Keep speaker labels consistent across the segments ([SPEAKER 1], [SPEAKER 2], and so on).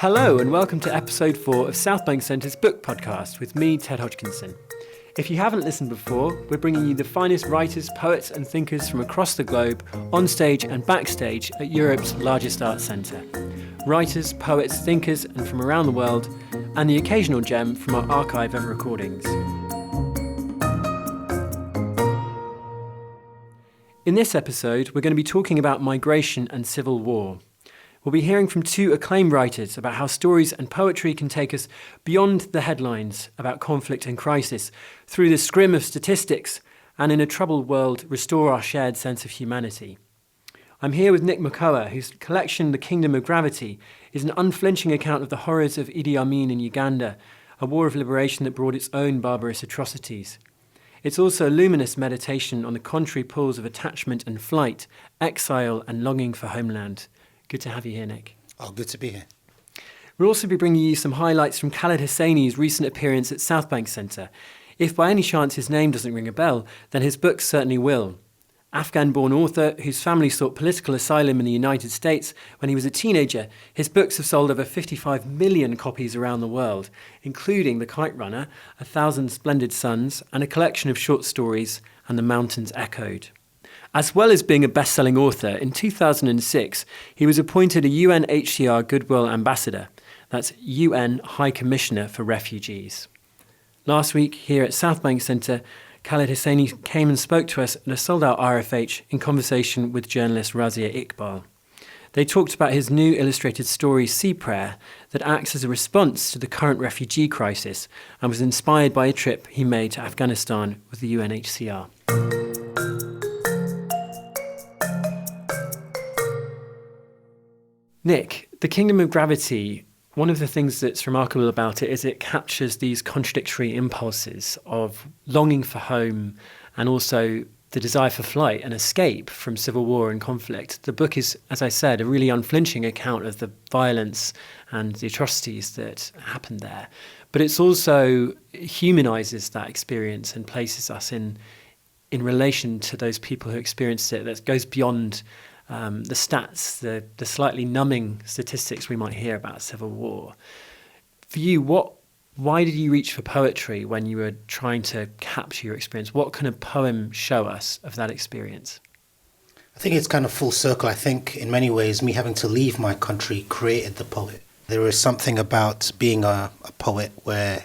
[SPEAKER 1] Hello and welcome to episode 4 of Southbank Centre's book podcast with me, Ted Hodgkinson. If you haven't listened before, we're bringing you the finest writers, poets and thinkers from across the globe, on stage and backstage at Europe's largest arts centre. Writers, poets, thinkers and from around the world, and the occasional gem from our archive of recordings. In this episode, we're going to be talking about migration and civil war. We'll be hearing from two acclaimed writers about how stories and poetry can take us beyond the headlines about conflict and crisis, through the scrim of statistics, and in a troubled world, restore our shared sense of humanity. I'm here with Nick Makola, whose collection The Kingdom of Gravity is an unflinching account of the horrors of Idi Amin in Uganda, a war of liberation that brought its own barbarous atrocities. It's also a luminous meditation on the contrary pulls of attachment and flight, exile and longing for homeland. Good to have you here, Nick.
[SPEAKER 2] Oh, good to be here.
[SPEAKER 1] We'll also be bringing you some highlights from Khaled Hosseini's recent appearance at Southbank Centre. If by any chance his name doesn't ring a bell, then his books certainly will. Afghan-born author whose family sought political asylum in the United States when he was a teenager, his books have sold over 55 million copies around the world, including The Kite Runner, 1,000 Splendid Suns, and a collection of short stories, And the Mountains Echoed. As well as being a best-selling author, in 2006, he was appointed a UNHCR Goodwill Ambassador. That's UN High Commissioner for Refugees. Last week, here at Southbank Centre, Khaled Hosseini came and spoke to us at a sold-out RFH in conversation with journalist Razia Iqbal. They talked about his new illustrated story, Sea Prayer, that acts as a response to the current refugee crisis and was inspired by a trip he made to Afghanistan with the UNHCR. Nick, The Kingdom of Gravity, one of the things that's remarkable about it is it captures these contradictory impulses of longing for home and also the desire for flight and escape from civil war and conflict. The book is, as I said, a really unflinching account of the violence and the atrocities that happened there. But it's also humanises that experience and places us in relation to those people who experienced it. That goes beyond the stats, the slightly numbing statistics we might hear about civil war. For you, why did you reach for poetry when you were trying to capture your experience? What can a poem show us of that experience?
[SPEAKER 2] I think it's kind of full circle. I think in many ways, me having to leave my country created the poet. There is something about being a poet where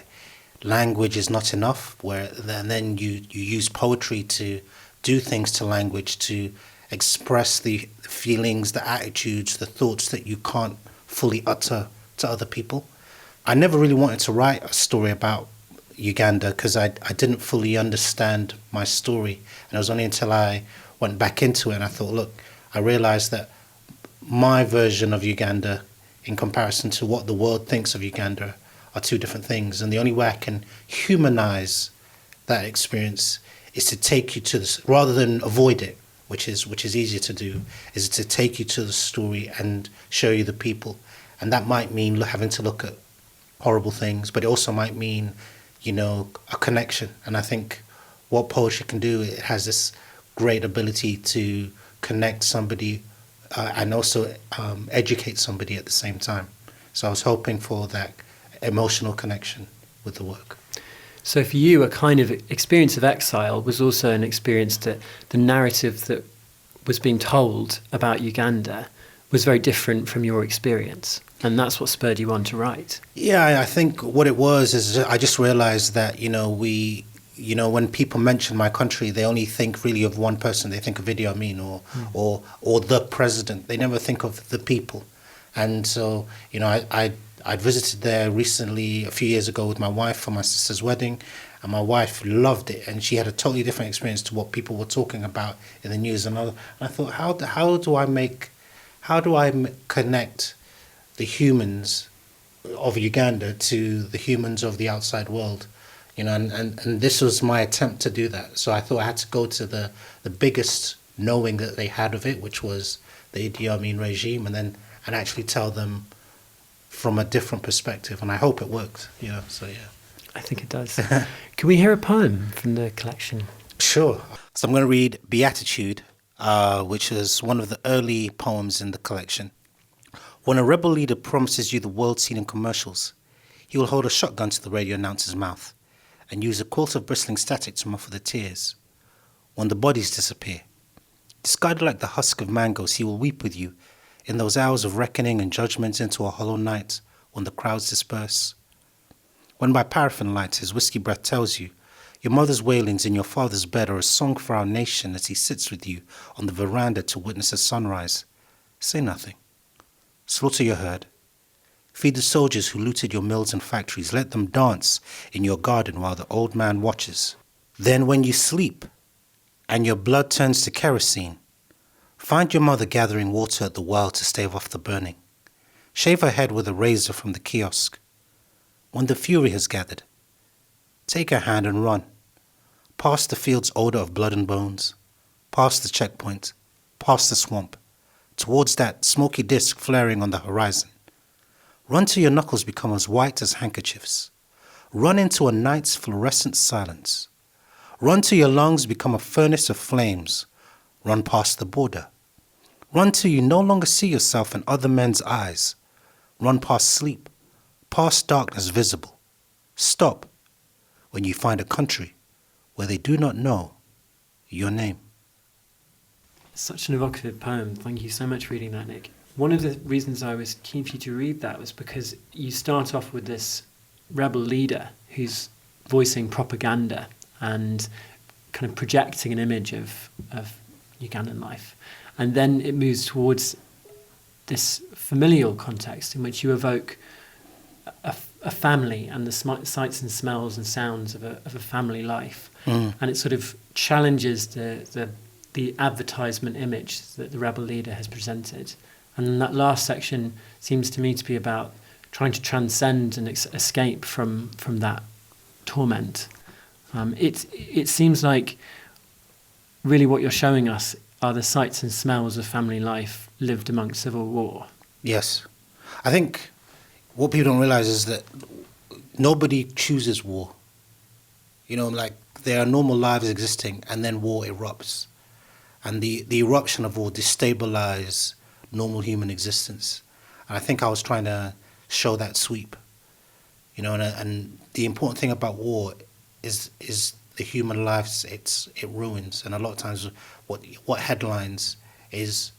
[SPEAKER 2] language is not enough, and then you use poetry to do things to language, to express the feelings, the attitudes, the thoughts that you can't fully utter to other people. I never really wanted to write a story about Uganda because I didn't fully understand my story. And it was only until I went back into it and I thought, look, I realized that my version of Uganda in comparison to what the world thinks of Uganda are two different things. And the only way I can humanize that experience is to take you to this, rather than avoid it, which is easier to do, is to take you to the story and show you the people. And that might mean having to look at horrible things, but it also might mean, a connection. And I think what poetry can do, it has this great ability to connect somebody and also educate somebody at the same time. So I was hoping for that emotional connection with the work.
[SPEAKER 1] So for you, a kind of experience of exile was also an experience that the narrative that was being told about Uganda was very different from your experience. And that's what spurred you on to write. Yeah,
[SPEAKER 2] I think what it was is I just realized that, when people mention my country, they only think really of one person. They think of Idi Amin or the president. They never think of the people. And so, I visited there recently, a few years ago, with my wife for my sister's wedding, and my wife loved it, and she had a totally different experience to what people were talking about in the news. And I thought, how do I connect the humans of Uganda to the humans of the outside world? And this was my attempt to do that. So I thought I had to go to the biggest knowing that they had of it, which was the Idi Amin regime, and actually tell them from a different perspective, and I hope it worked, so yeah.
[SPEAKER 1] I think it does. Can we hear a poem from the collection?
[SPEAKER 2] Sure. So I'm going to read Beatitude, which is one of the early poems in the collection. When a rebel leader promises you the world seen in commercials, he will hold a shotgun to the radio announcer's mouth and use a quilt of bristling static to muffle the tears. When the bodies disappear, discarded like the husk of mangoes, he will weep with you in those hours of reckoning and judgment into a hollow night when the crowds disperse. When by paraffin light his whiskey breath tells you your mother's wailings in your father's bed are a song for our nation as he sits with you on the veranda to witness a sunrise, say nothing. Slaughter your herd. Feed the soldiers who looted your mills and factories. Let them dance in your garden while the old man watches. Then when you sleep and your blood turns to kerosene, find your mother gathering water at the well to stave off the burning. Shave her head with a razor from the kiosk. When the fury has gathered, take her hand and run. Past the field's odor of blood and bones, past the checkpoint, past the swamp, towards that smoky disk flaring on the horizon. Run till your knuckles become as white as handkerchiefs. Run into a night's fluorescent silence. Run till your lungs become a furnace of flames. Run past the border. Run till you no longer see yourself in other men's eyes. Run past sleep, past darkness visible. Stop when you find a country where they do not know your name.
[SPEAKER 1] Such an evocative poem. Thank you so much for reading that, Nick. One of the reasons I was keen for you to read that was because you start off with this rebel leader who's voicing propaganda and kind of projecting an image of Ugandan life. And then it moves towards this familial context in which you evoke a family and the sights and smells and sounds of a family life. And it sort of challenges the advertisement image that the rebel leader has presented. And that last section seems to me to be about trying to transcend and escape from that torment. It seems like really what you're showing us are the sights and smells of family life lived amongst civil war.
[SPEAKER 2] Yes. I think what people don't realize is that nobody chooses war. You know, like there are normal lives existing and then war erupts. And the eruption of war destabilizes normal human existence. And I think I was trying to show that sweep. You know, and the important thing about war is the human lives it ruins. And a lot of times what headlines is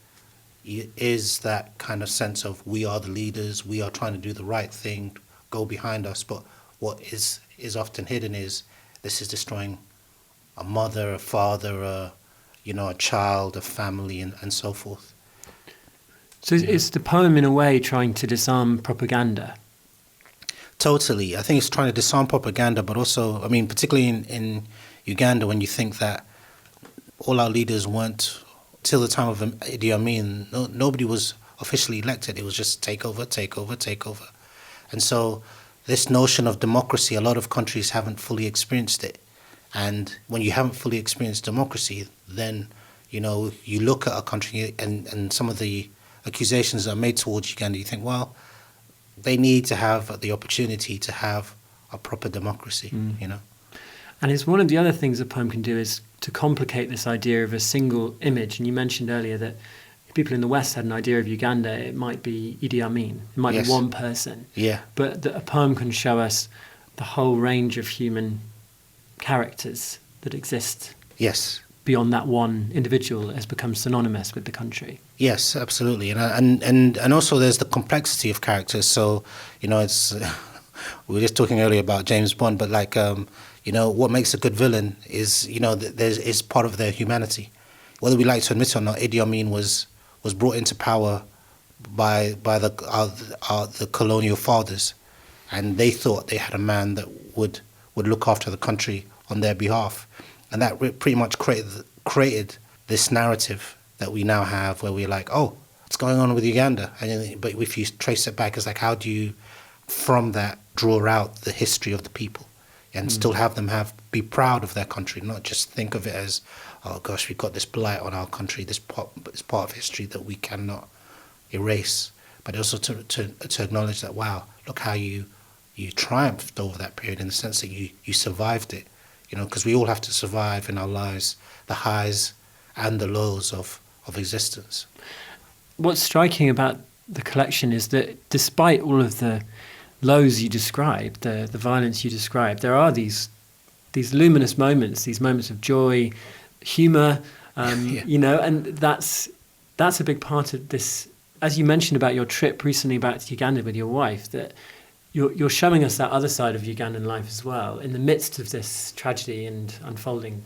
[SPEAKER 2] that kind of sense of we are the leaders, we are trying to do the right thing, go behind us. But what is often hidden is this is destroying a mother, a father, a child, a family, and so forth.
[SPEAKER 1] So is the poem in a way trying to disarm propaganda?
[SPEAKER 2] Totally. I think it's trying to disarm propaganda, but also, I mean, particularly in Uganda, when you think that all our leaders weren't, till the time of Idi Amin, nobody was officially elected. It was just take over. And so this notion of democracy, a lot of countries haven't fully experienced it. And when you haven't fully experienced democracy, then, you look at a country and some of the accusations that are made towards Uganda, you think, well, they need to have the opportunity to have a proper democracy, And
[SPEAKER 1] it's one of the other things the poem can do is to complicate this idea of a single image. And you mentioned earlier that if people in the West had an idea of Uganda, it might be Idi Amin. It might be one person.
[SPEAKER 2] Yeah.
[SPEAKER 1] But a poem can show us the whole range of human characters that exist.
[SPEAKER 2] Yes.
[SPEAKER 1] Beyond that one individual that has become synonymous with the country.
[SPEAKER 2] Yes, absolutely. And also there's the complexity of characters. So, it's we were just talking earlier about James Bond, but like, what makes a good villain is, is part of their humanity. Whether we like to admit it or not, Idi Amin was brought into power by the colonial fathers, and they thought they had a man that would look after the country on their behalf. And that pretty much created this narrative that we now have where we're like, oh, what's going on with Uganda? But if you trace it back, it's like, how do you, from that, draw out the history of the people and still have them be proud of their country, not just think of it as, oh gosh, we've got this blight on our country, this part of history that we cannot erase, but also to acknowledge that, wow, look how you triumphed over that period in the sense that you survived it. Because we all have to survive in our lives, the highs and the lows of existence.
[SPEAKER 1] What's striking about the collection is that despite all of the lows you described, the violence you described, there are these luminous moments, these moments of joy, humour, and that's a big part of this. As you mentioned about your trip recently back to Uganda with your wife, that you're showing us that other side of Ugandan life as well, in the midst of this tragedy and unfolding.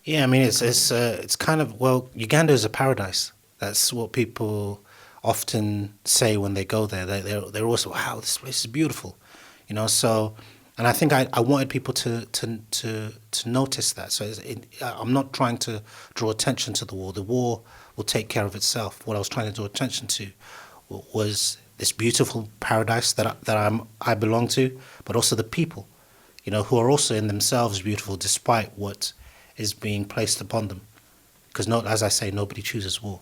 [SPEAKER 2] Yeah, I mean, it's kind of, well, Uganda is a paradise. That's what people often say when they go there. They're also, wow, this place is beautiful, So, and I think I wanted people to notice that. So I'm not trying to draw attention to the war. The war will take care of itself. What I was trying to draw attention to was this beautiful paradise that I belong to, but also the people, who are also in themselves beautiful despite what is being placed upon them. Because, as I say, nobody chooses war,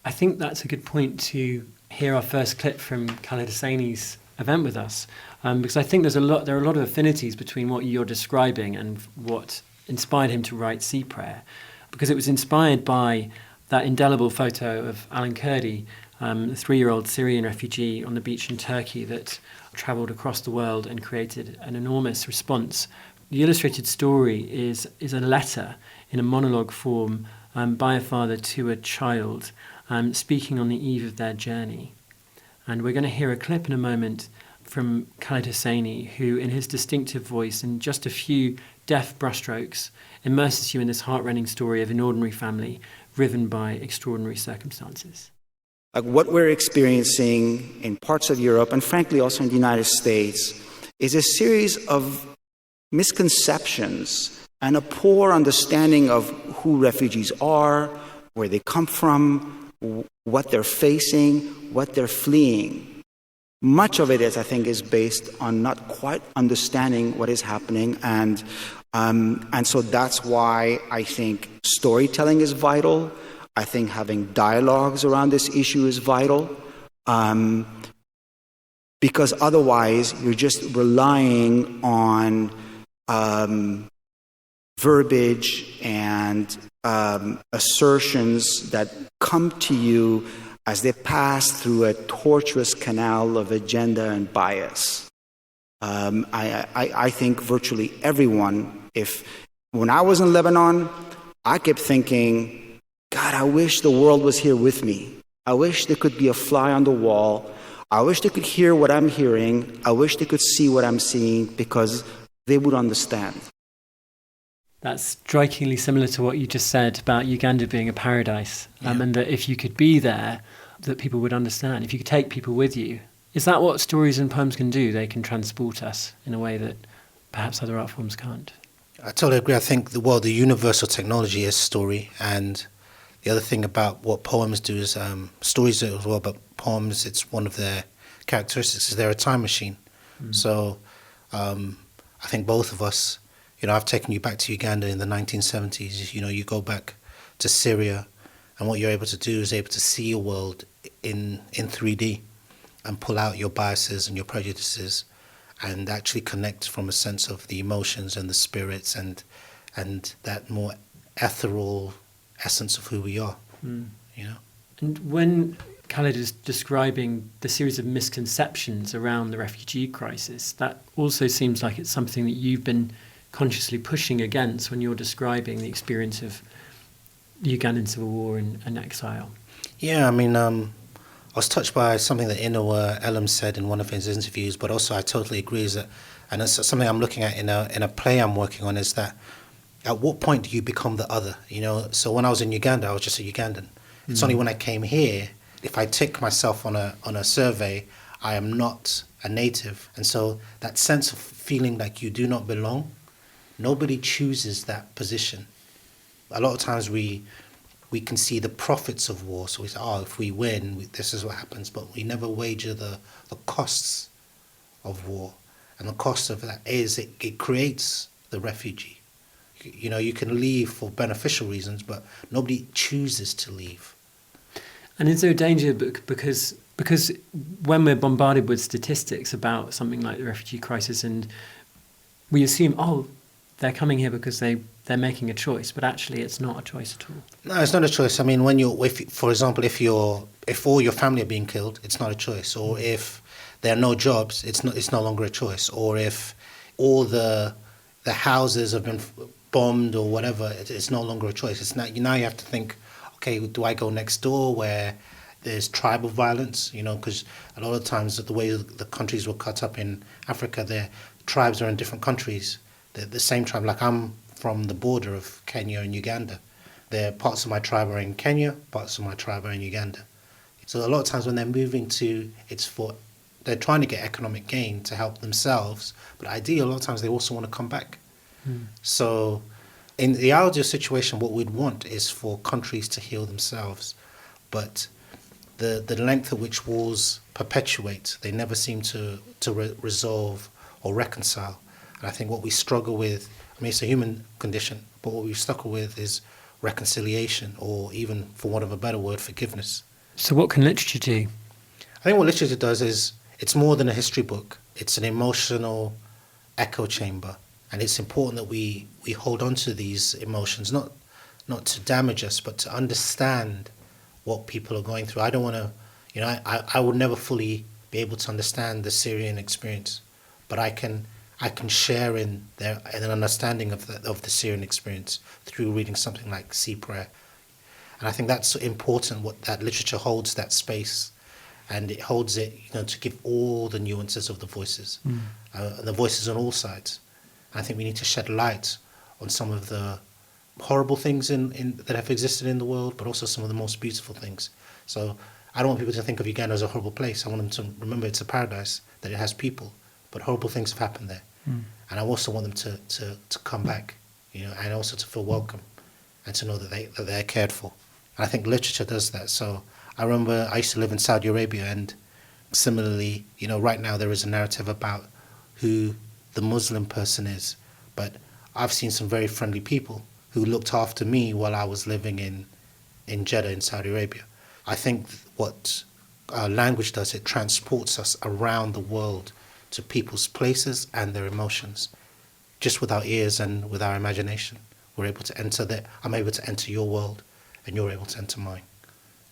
[SPEAKER 1] I think that's a good point to hear our first clip from Khaled Hosseini's event with us, because I think there are a lot of affinities between what you're describing and what inspired him to write Sea Prayer, because it was inspired by that indelible photo of Alan Kurdi, a 3-year-old Syrian refugee on the beach in Turkey that travelled across the world and created an enormous response. The illustrated story is a letter in a monologue form by a father to a child, speaking on the eve of their journey. And we're going to hear a clip in a moment from Khaled Hosseini, who in his distinctive voice, in just a few deft brushstrokes, immerses you in this heartrending story of an ordinary family driven by extraordinary circumstances.
[SPEAKER 3] Like what we're experiencing in parts of Europe, and frankly also in the United States, is a series of misconceptions and a poor understanding of who refugees are, where they come from, what they're facing, what they're fleeing. Much of it is based on not quite understanding what is happening, and so that's why I think storytelling is vital. I think having dialogues around this issue is vital, because otherwise you're just relying on verbiage and assertions that come to you as they pass through a tortuous canal of agenda and bias. I think virtually everyone, when I was in Lebanon, I kept thinking, God, I wish the world was here with me. I wish there could be a fly on the wall. I wish they could hear what I'm hearing. I wish they could see what I'm seeing, because they would understand.
[SPEAKER 1] That's strikingly similar to what you just said about Uganda being a paradise, and that if you could be there, that people would understand. If you could take people with you. Is that what stories and poems can do? They can transport us in a way that perhaps other art forms can't.
[SPEAKER 2] I totally agree. I think the universal technology is story, and the other thing about what poems do is stories as well, but poems, it's one of their characteristics is they're a time machine. So I think both of us, I've taken you back to Uganda in the 1970s. You go back to Syria, and what you're able to do is able to see a world in 3D and pull out your biases and your prejudices and actually connect from a sense of the emotions and the spirits and that more ethereal essence of who we are,
[SPEAKER 1] And when Khaled is describing the series of misconceptions around the refugee crisis, that also seems like it's something that you've been consciously pushing against when you're describing the experience of the Ugandan civil war and exile.
[SPEAKER 2] Yeah, I mean, I was touched by something that Inoa Elam said in one of his interviews, but also I totally agree and it's something I'm looking at in a play I'm working on, is that at what point do you become the other? So when I was in Uganda, I was just a Ugandan. It's only when I came here, if I tick myself on a survey, I am not a native. And so that sense of feeling like you do not belong, nobody chooses that position. A lot of times we can see the profits of war. So we say, if we win, this is what happens. But we never wager the costs of war. And the cost of that is it creates the refugee. You can leave for beneficial reasons, but nobody chooses to leave.
[SPEAKER 1] And is there a danger because when we're bombarded with statistics about something like the refugee crisis, and we assume, they're coming here because they they're making a choice, but actually it's not a choice at all.
[SPEAKER 2] No, it's not a choice. I mean, for example, if all your family are being killed, it's not a choice. Or if there are no jobs, it's no longer a choice. Or if all the houses have been bombed or whatever, it's no longer a choice. It's not. Now you have to think, okay, do I go next door where there's tribal violence? Because a lot of times the way the countries were cut up in Africa, their tribes are in different countries. They're the same tribe. Like I'm from the border of Kenya and Uganda. Parts of my tribe are in Kenya, parts of my tribe are in Uganda. So a lot of times when they're moving they're trying to get economic gain to help themselves, but ideally a lot of times they also want to come back. So in the ideal situation, what we'd want is for countries to heal themselves, but the length at which wars perpetuate, they never seem to resolve or reconcile. And I think what we struggle with, it's a human condition, but what we struggle with is reconciliation, or even, for want of a better word, forgiveness.
[SPEAKER 1] So what can literature do?
[SPEAKER 2] I think what literature does is, it's more than a history book. It's an emotional echo chamber. And it's important that we hold on to these emotions, not to damage us, but to understand what people are going through. I don't want to, I would never fully be able to understand the Syrian experience, but I can share in an understanding of the Syrian experience through reading something like Sea Prayer. And I think that's important, that literature holds that space, and it holds it, to give all the nuances of the voices, and the voices on all sides. And I think we need to shed light on some of the horrible things that have existed in the world, but also some of the most beautiful things. So I don't want people to think of Uganda as a horrible place. I want them to remember it's a paradise, that it has people, but horrible things have happened there. And I also want them to come back, and also to feel welcome, and to know that they're cared for. And I think literature does that. So I remember I used to live in Saudi Arabia, and similarly, right now there is a narrative about who the Muslim person is, but I've seen some very friendly people who looked after me while I was living in Jeddah in Saudi Arabia. I think what language does, it transports us around the world to people's places and their emotions. Just with our ears and with our imagination, we're able to enter I'm able to enter your world, and you're able to enter mine.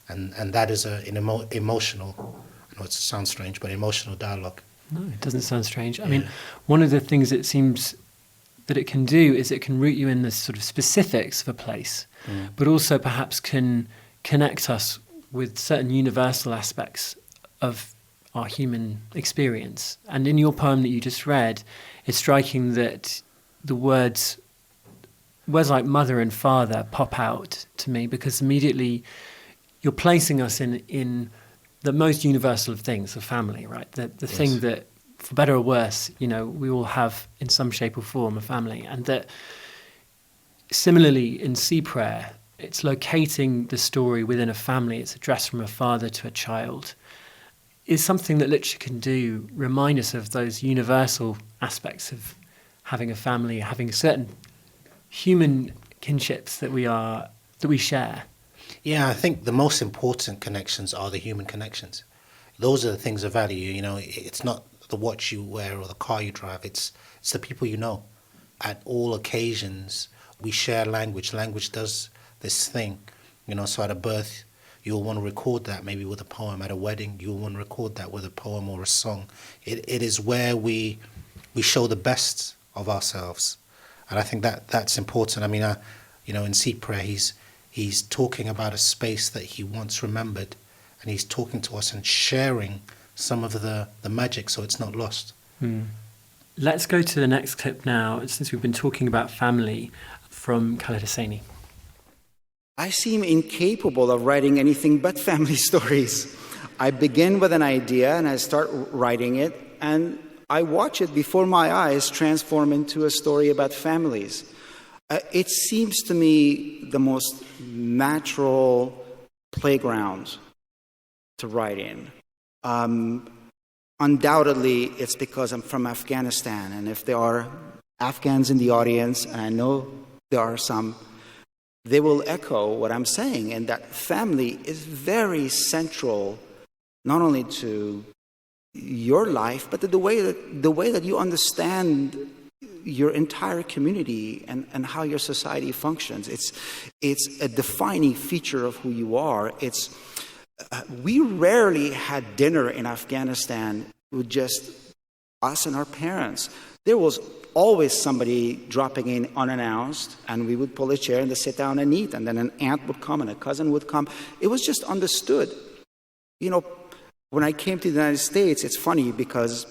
[SPEAKER 2] And that is an emotional, I know it sounds strange, but emotional dialogue.
[SPEAKER 1] No, it doesn't sound strange. I mean, one of the things it seems that it can do is it can root you in the sort of specifics of a place, but also perhaps can connect us with certain universal aspects of our human experience. And in your poem that you just read, it's striking that the words like mother and father pop out to me, because immediately you're placing us in the most universal of things, the family, right? The thing that, for better or worse, we all have in some shape or form a family. And that similarly in Sea Prayer, it's locating the story within a family. It's addressed from a father to a child. Is something that literature can do, remind us of those universal aspects of having a family, having certain human kinships that we share.
[SPEAKER 2] Yeah, I think the most important connections are the human connections. Those are the things of value. It's not the watch you wear or the car you drive. It's the people you know. At all occasions, we share language. Language does this thing. So at a birth, you'll want to record that maybe with a poem. At a wedding, you'll want to record that with a poem or a song. It is where we show the best of ourselves. And I think that's important. I mean, in Sea Prayer, he's talking about a space that he once remembered, and he's talking to us and sharing some of the magic so it's not lost.
[SPEAKER 1] Let's go to the next clip now, since we've been talking about family, from Khaled Hosseini.
[SPEAKER 3] I seem incapable of writing anything but family stories. I begin with an idea and I start writing it, and I watch it before my eyes transform into a story about families. It seems to me the most natural playground to write in. Undoubtedly, it's because I'm from Afghanistan, and if there are Afghans in the audience, and I know there are some, they will echo what I'm saying, and that family is very central, not only to your life, but to the way that you understand your entire community and how your society functions. It's a defining feature of who you are. We rarely had dinner in Afghanistan with just us and our parents. There was always somebody dropping in unannounced, and we would pull a chair and sit down and eat, and then an aunt would come and a cousin would come. It was just understood. When I came to the United States, it's funny because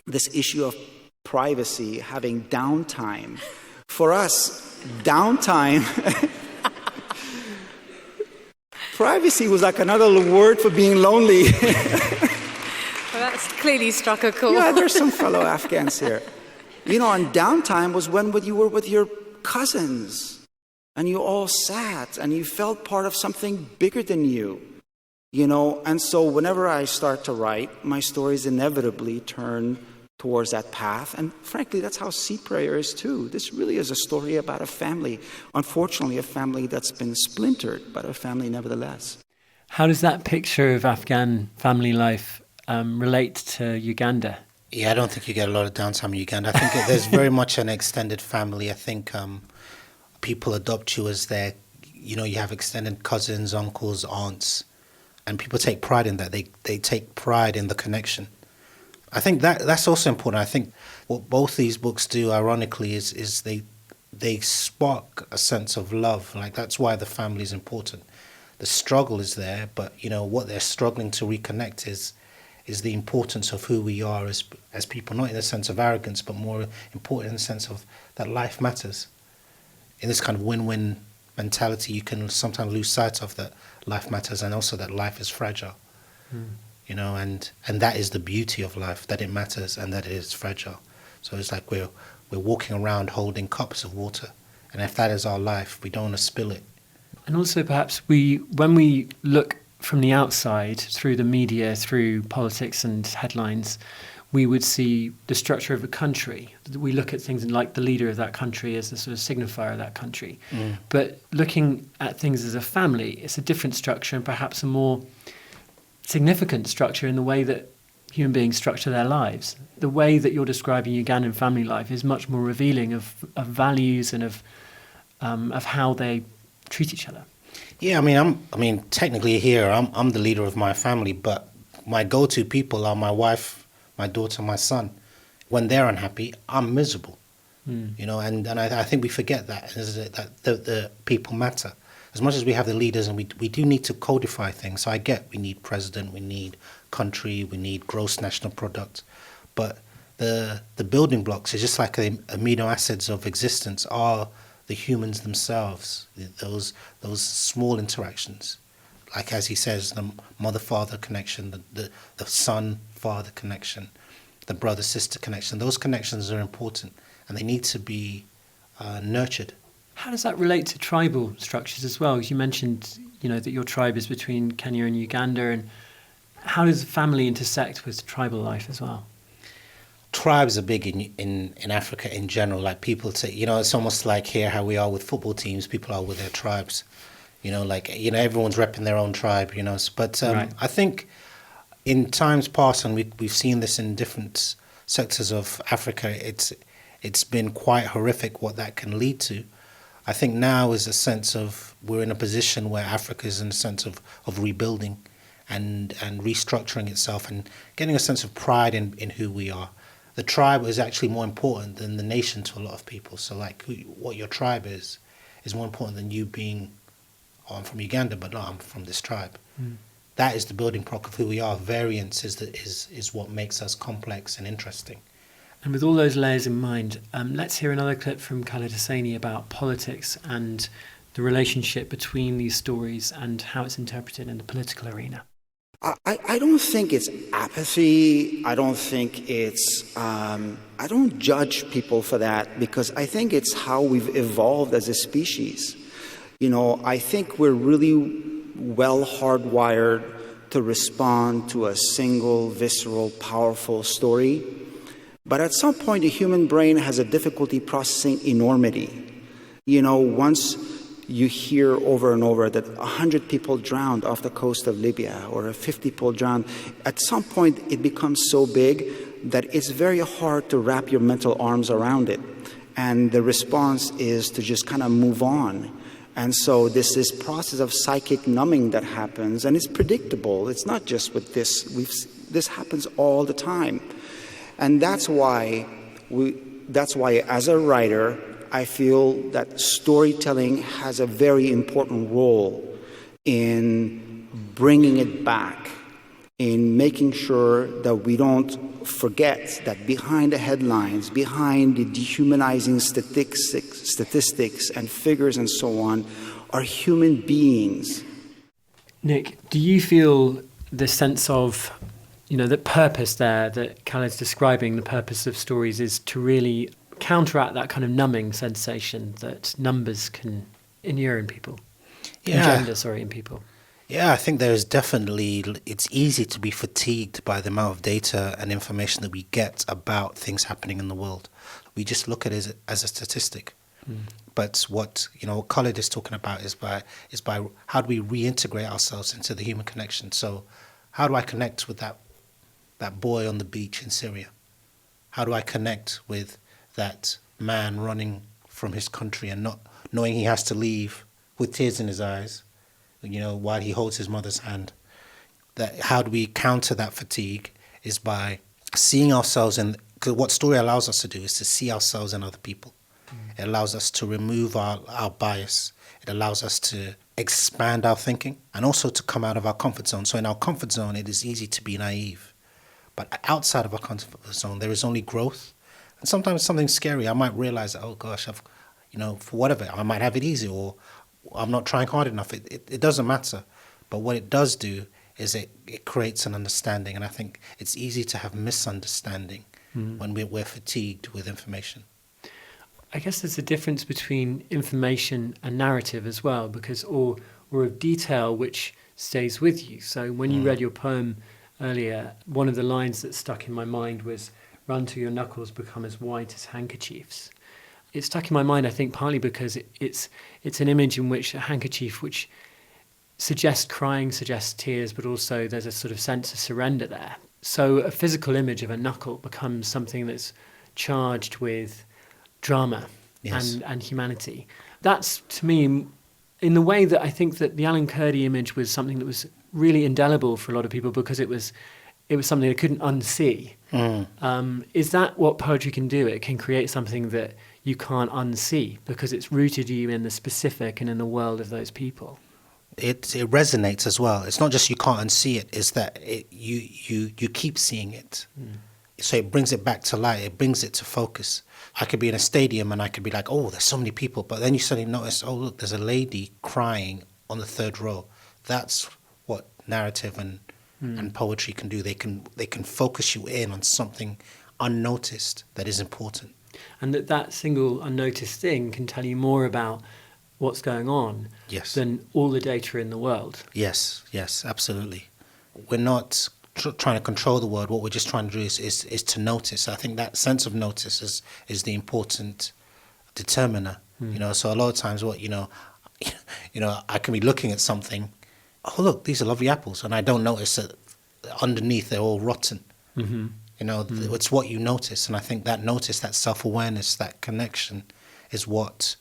[SPEAKER 3] this issue of privacy, having downtime, for us, downtime, privacy was like another word for being lonely.
[SPEAKER 4] Well, that's clearly struck a chord.
[SPEAKER 3] Yeah, there's some fellow Afghans here. And downtime was when you were with your cousins and you all sat and you felt part of something bigger than you. And so whenever I start to write, my stories inevitably turn towards that path. And frankly, that's how Sea Prayer is too. This really is a story about a family. Unfortunately, a family that's been splintered, but a family nevertheless.
[SPEAKER 1] How does that picture of Afghan family life relate to Uganda?
[SPEAKER 2] Yeah, I don't think you get a lot of downtime in Uganda. I think there's very much an extended family. I think people adopt you as their, you have extended cousins, uncles, aunts. And people take pride in that. They take pride in the connection. I think that's also important. I think what both these books do, ironically, is they spark a sense of love. Like, that's why the family is important. The struggle is there, but what they're struggling to reconnect is the importance of who we are as people, not in the sense of arrogance, but more important in the sense of that life matters. In this kind of win-win mentality, you can sometimes lose sight of that life matters, and also that life is fragile. And that is the beauty of life, that it matters and that it is fragile. So it's like we're walking around holding cups of water, and if that is our life, we don't want to spill it.
[SPEAKER 1] And also perhaps when we look from the outside, through the media, through politics and headlines, we would see the structure of a country. We look at things like the leader of that country as the sort of signifier of that country. But looking at things as a family, it's a different structure and perhaps a more significant structure in the way that human beings structure their lives. The way that you're describing Ugandan family life is much more revealing of values and of how they treat each other.
[SPEAKER 2] Yeah, I mean, technically here, I'm the leader of my family, but my go-to people are my wife, my daughter, my son. When they're unhappy, I'm miserable. And I think we forget that the people matter. As much as we have the leaders, and we do need to codify things. So I get we need president, we need country, we need gross national product, but the building blocks is just like the amino acids of existence are the humans themselves, those small interactions. Like, as he says, the mother-father connection, the son-father connection, the brother-sister connection. Those connections are important, and they need to be nurtured.
[SPEAKER 1] How does that relate to tribal structures as well? You mentioned, that your tribe is between Kenya and Uganda, and how does family intersect with tribal life as well?
[SPEAKER 2] Tribes are big in Africa in general. Like, people say, it's almost like here how we are with football teams. People are with their tribes. Everyone's repping their own tribe. But right. I think in times past, and we've seen this in different sectors of Africa, it's been quite horrific what that can lead to. I think now is a sense of we're in a position where Africa is in a sense of rebuilding and restructuring itself and getting a sense of pride in who we are. The tribe is actually more important than the nation to a lot of people. So, like, what your tribe is more important than you being, I'm from Uganda, but no, I'm from this tribe. That is the building block of who we are. Variance is what makes us complex and interesting.
[SPEAKER 1] And with all those layers in mind, let's hear another clip from Khaled Hosseini about politics and the relationship between these stories and how it's interpreted in the political arena.
[SPEAKER 3] I don't think it's apathy. I don't think it's, I don't judge people for that, because I think it's how we've evolved as a species. I think we're really well hardwired to respond to a single, visceral, powerful story. But at some point, the human brain has a difficulty processing enormity. Once you hear over and over that 100 people drowned off the coast of Libya, or 50 people drowned, at some point it becomes so big that it's very hard to wrap your mental arms around it. and the response is to just kind of move on. And so this process of psychic numbing that happens, and it's predictable. It's not just with this. This happens all the time. And that's why as a writer, I feel that storytelling has a very important role in bringing it back, in making sure that we don't forget that behind the headlines, behind the dehumanizing statistics and figures and so on, are human beings.
[SPEAKER 1] Nick, do you feel the sense of, the purpose there that Khaled's describing, the purpose of stories is to really counteract that kind of numbing sensation that numbers can inure in people? In people.
[SPEAKER 2] Yeah, I think there is definitely, it's easy to be fatigued by the amount of data and information that we get about things happening in the world. We just look at it as a statistic. But what Khaled is talking about is by how do we reintegrate ourselves into the human connection. So how do I connect with that boy on the beach in Syria? How do I connect with that man running from his country and not knowing he has to leave with tears in his eyes, while he holds his mother's hand? How do we counter that fatigue is by seeing ourselves in, because what story allows us to do is to see ourselves in other people. It allows us to remove our bias. It allows us to expand our thinking and also to come out of our comfort zone. So in our comfort zone, it is easy to be naive. But outside of our comfort zone, there is only growth. And sometimes something scary, I might realize that, oh gosh, for whatever, I might have it easy, or I'm not trying hard enough. It doesn't matter. But what it does do is it creates an understanding. And I think it's easy to have misunderstanding when we're fatigued with information.
[SPEAKER 1] I guess there's a difference between information and narrative as well, because or of detail which stays with you. So when you read your poem earlier, one of the lines that stuck in my mind was, "Run till your knuckles become as white as handkerchiefs." It stuck in my mind, I think, partly because it's an image in which a handkerchief, which suggests crying, suggests tears, but also there's a sort of sense of surrender there. So a physical image of a knuckle becomes something that's charged with drama and humanity. That's, to me, in the way that I think that the Alan Kurdi image was something that was really indelible for a lot of people because it was something they couldn't unsee. Is that what poetry can do? It can create something that you can't unsee because it's rooted you in the specific and in the world of those people.
[SPEAKER 2] It resonates as well. It's not just you can't unsee it, it's that you keep seeing it. So it brings it back to light, it brings it to focus. I could be in a stadium and I could be like, oh, there's so many people. But then you suddenly notice, oh, look, there's a lady crying on the third row. That's what narrative and poetry can do. They can focus you in on something unnoticed that is important.
[SPEAKER 1] And that single unnoticed thing can tell you more about what's going on than all the data in the world. Yes,
[SPEAKER 2] absolutely. We're not trying to control the world. What we're just trying to do is to notice. I think that sense of notice is the important determiner. So a lot of times I can be looking at something, oh look, these are lovely apples, and I don't notice that underneath they're all rotten. It's what you notice, and I think that notice, that self-awareness, that connection is what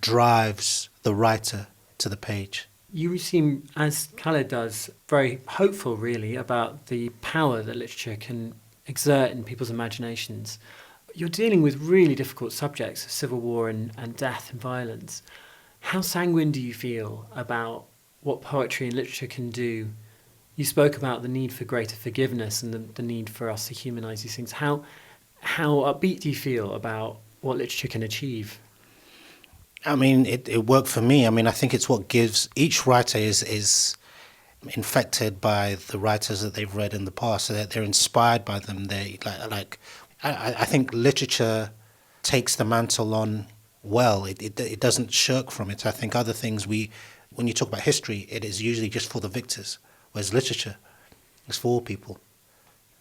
[SPEAKER 2] drives the writer to the page.
[SPEAKER 1] You seem, as Khaled does, very hopeful, really, about the power that literature can exert in people's imaginations. You're dealing with really difficult subjects, civil war and death and violence. How sanguine do you feel about what poetry and literature can do? You spoke about the need for greater forgiveness and the need for us to humanise these things. How upbeat do you feel about what literature can achieve?
[SPEAKER 2] I mean, it worked for me. I mean, I think it's what gives each writer is infected by the writers that they've read in the past, so that they're inspired by them. They I think literature takes the mantle on well. It doesn't shirk from it. I think other things when you talk about history, it is usually just for the victors, whereas literature is for all people.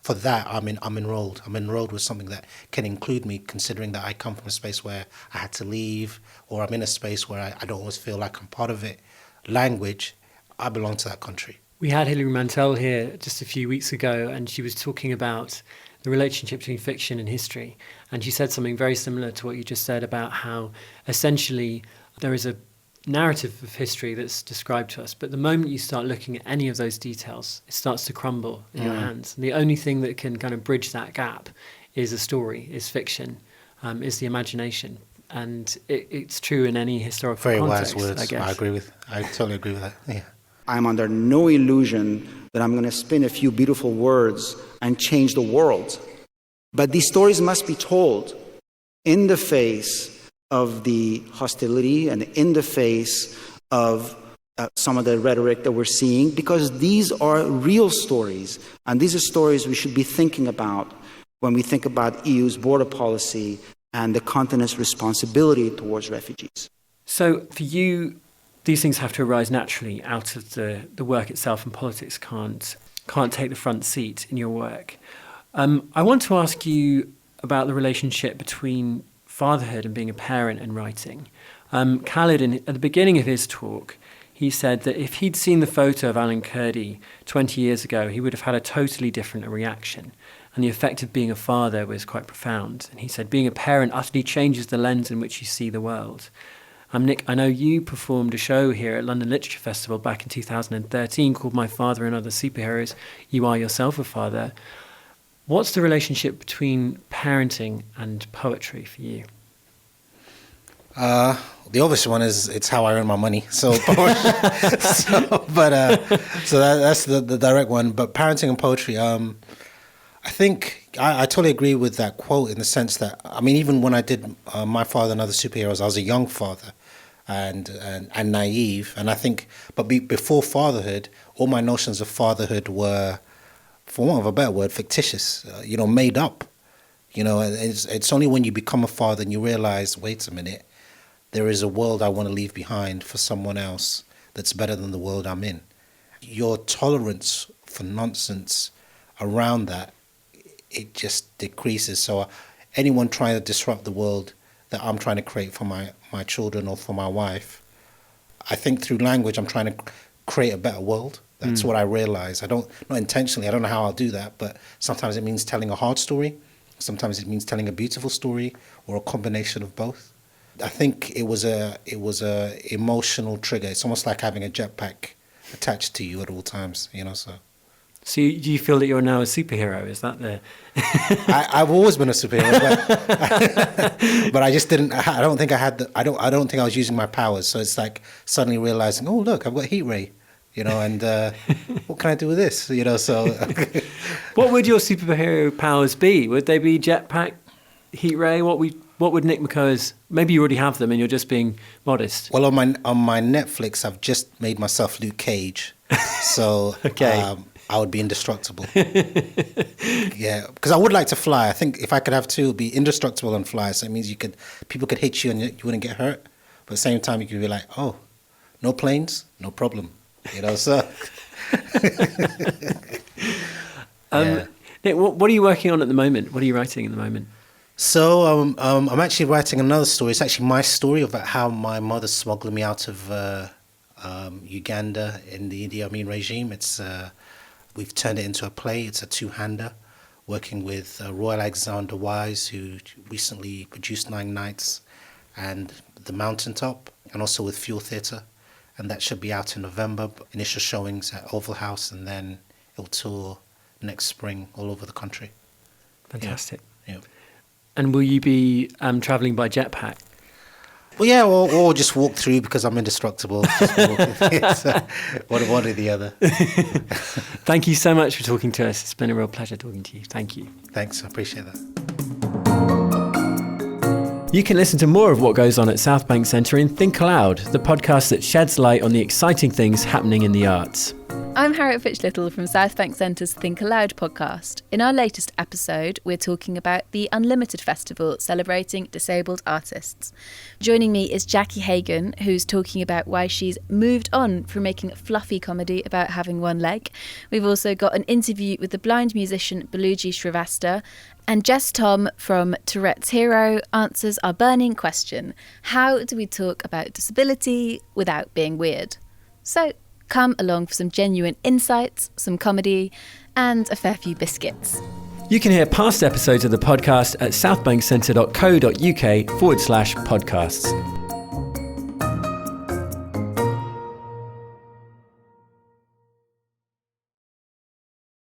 [SPEAKER 2] For that, I'm enrolled. I'm enrolled with something that can include me, considering that I come from a space where I had to leave, or I'm in a space where I don't always feel like I'm part of it. Language, I belong to that country.
[SPEAKER 1] We had Hilary Mantel here just a few weeks ago, and she was talking about the relationship between fiction and history. And she said something very similar to what you just said about how essentially there is a narrative of history that's described to us, but the moment you start looking at any of those details, it starts to crumble in your hands. And the only thing that can kind of bridge that gap is a story, is fiction, is the imagination. And it's true in any historical
[SPEAKER 2] Very
[SPEAKER 1] context,
[SPEAKER 2] wise words.
[SPEAKER 1] I guess.
[SPEAKER 2] I totally agree with that. Yeah.
[SPEAKER 3] I'm under no illusion that I'm going to spin a few beautiful words and change the world. But these stories must be told in the face of the hostility and in the face of some of the rhetoric that we're seeing, because these are real stories. And these are stories we should be thinking about when we think about EU's border policy and the continent's responsibility towards refugees.
[SPEAKER 1] So for you, these things have to arise naturally out of the work itself, and politics can't take the front seat in your work. I want to ask you about the relationship between fatherhood and being a parent and writing. Khaled, at the beginning of his talk, he said that if he'd seen the photo of Alan Kurdi 20 years ago, he would have had a totally different reaction. And the effect of being a father was quite profound. And he said, being a parent utterly changes the lens in which you see the world. Nick, I know you performed a show here at London Literature Festival back in 2013 called My Father and Other Superheroes. You are yourself a father. What's the relationship between parenting and poetry for you?
[SPEAKER 2] The obvious one is it's how I earn my money. So that's the direct one. But parenting and poetry, I think I totally agree with that quote in the sense that, I mean, even when I did My Father and Other Superheroes, I was a young father and naive. And I think, but before fatherhood, all my notions of fatherhood were, for want of a better word, fictitious, made up. It's only when you become a father and you realize, wait a minute, there is a world I want to leave behind for someone else that's better than the world I'm in. Your tolerance for nonsense around that, it just decreases. So anyone trying to disrupt the world that I'm trying to create for my children or for my wife, I think through language I'm trying to create a better world. That's what I realize. Not intentionally, I don't know how I'll do that, but sometimes it means telling a hard story. Sometimes it means telling a beautiful story, or a combination of both. I think it was a emotional trigger. It's almost like having a jetpack attached to you at all times, So
[SPEAKER 1] do you feel that you're now a superhero? Is that the...
[SPEAKER 2] I've always been a superhero, but I just didn't. I don't think I had. I don't think I was using my powers. So it's like suddenly realizing, oh look, I've got heat ray, and what can I do with this? So
[SPEAKER 1] what would your superhero powers be? Would they be jetpack, heat ray? What would Nick Makola's? Maybe you already have them and you're just being modest.
[SPEAKER 2] Well, on my Netflix, I've just made myself Luke Cage, so
[SPEAKER 1] okay.
[SPEAKER 2] I would be indestructible. Yeah, because I would like to fly. I think if I could have two, it'd be indestructible and fly. So it means people could hit you and you wouldn't get hurt. But at the same time, you could be like, oh, no planes, no problem. So.
[SPEAKER 1] Yeah. Nick, what are you working on at the moment? What are you writing at the moment?
[SPEAKER 2] So I'm actually writing another story. It's actually my story about how my mother smuggled me out of Uganda in the Idi Amin regime. We've turned it into a play. It's a two-hander, working with Royal Alexander Wise, who recently produced 9 Nights and The Mountaintop, and also with Fuel Theatre. And that should be out in November. Initial showings at Oval House, and then it'll tour next spring all over the country.
[SPEAKER 1] Fantastic.
[SPEAKER 2] Yeah.
[SPEAKER 1] And will you be travelling by jetpack?
[SPEAKER 2] Well, yeah, or just walk through because I'm indestructible. One or the other.
[SPEAKER 1] Thank you so much for talking to us. It's been a real pleasure talking to you. Thank you.
[SPEAKER 2] Thanks, I appreciate that.
[SPEAKER 1] You can listen to more of what goes on at Southbank Centre in Think Aloud, the podcast that sheds light on the exciting things happening in the arts.
[SPEAKER 5] I'm Harriet Fitch-Little from Southbank Centre's Think Aloud podcast. In our latest episode, we're talking about the Unlimited Festival celebrating disabled artists. Joining me is Jackie Hagan, who's talking about why she's moved on from making fluffy comedy about having one leg. We've also got an interview with the blind musician Baluji Shrivastava, and Jess Tom from Tourette's Hero answers our burning question: how do we talk about disability without being weird? So come along for some genuine insights, some comedy, and a fair few biscuits.
[SPEAKER 1] You can hear past episodes of the podcast at southbankcentre.co.uk/podcasts.